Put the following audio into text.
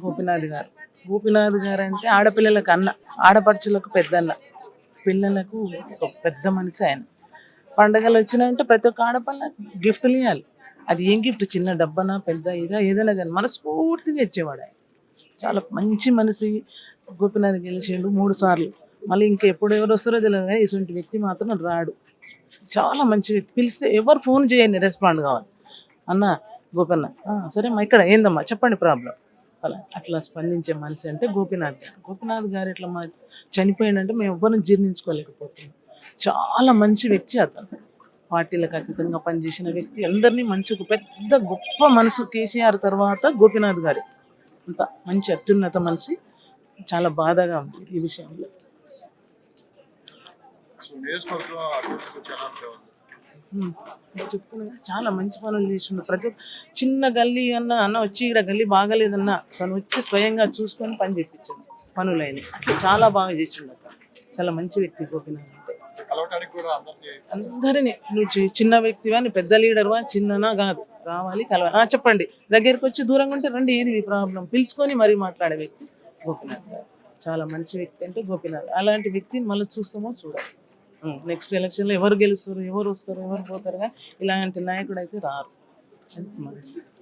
గోపినాథ్ గారు. గోపినాథ్ గారు అంటే ఆడపిల్లలకు అన్న, ఆడపడుచులకు పెద్దన్న, పిల్లలకు ఒక పెద్ద మనిషి ఆయన. పండగలు వచ్చినాయంటే ప్రతి ఒక్క ఆడపిల్లకి గిఫ్ట్లు ఇవ్వాలి. అది ఏం గిఫ్ట్, చిన్న డబ్బనా పెద్ద ఇదా ఏదైనా కానీ మనస్ఫూర్తిగా ఇచ్చేవాడు ఆయన. చాలా మంచి మనిషి. గోపినాథ్ గెలిచిండు 3 సార్లు. మళ్ళీ ఇంకా ఎప్పుడు ఎవరు వస్తారో తెలియదు కానీ ఇటువంటి వ్యక్తి మాత్రం రాడు. చాలా మంచి వ్యక్తి. పిలిస్తే ఎవరు ఫోన్ చేయండి రెస్పాండ్ కావాలి. అన్న గోపన్న సరే అమ్మా ఇక్కడ ఏందమ్మా చెప్పండి ప్రాబ్లం అలా అట్లా స్పందించే మనిషి అంటే గోపీనాథ్ గారు. గోపీనాథ్ గారు ఇట్లా మా చనిపోయిందంటే మేము ఎవ్వరం జీర్ణించుకోలేకపోతున్నాం. చాలా మంచి వ్యక్తి అతను. పార్టీలకు అతీతంగా పనిచేసిన వ్యక్తి. అందరినీ మంచి ఒక పెద్ద గొప్ప మనసు. కేసీఆర్ తర్వాత గోపీనాథ్ గారు అంత మంచి అత్యున్నత మనిషి. చాలా బాధగా ఉంది ఈ విషయంలో. నేను చెప్తున్నా కదా, చాలా మంచి పనులు చేసిండు. ప్రతి చిన్న గల్లీ అన్న వచ్చి ఇక్కడ గల్లీ బాగాలేదన్నా తను వచ్చి స్వయంగా చూసుకొని పని చేయించాడు. పనులైన అట్లా చాలా బాగా చేసిండు అతను. చాలా మంచి వ్యక్తి గోపీనాథ్ అంటే. అందరినీ నువ్వు చిన్న వ్యక్తివా, నువ్వు పెద్ద లీడర్వా, చిన్ననా కాదు, రావాలి కలవాలి చెప్పండి, దగ్గరికి వచ్చి దూరంగా ఉంటే రండి ఏది మీ ప్రాబ్లం పిలుచుకొని మరీ మాట్లాడే వ్యక్తి గోపీనాథ్ గారు. చాలా మంచి వ్యక్తి అంటే గోపీనాథ్. అలాంటి వ్యక్తిని మళ్ళీ చూస్తామో చూడాలి. నెక్స్ట్ ఎలక్షన్లో ఎవరు గెలుస్తారు, ఎవరు వస్తారు, ఎవరు పోతారు, కానీ ఇలాంటి నాయకుడు అయితే రారు.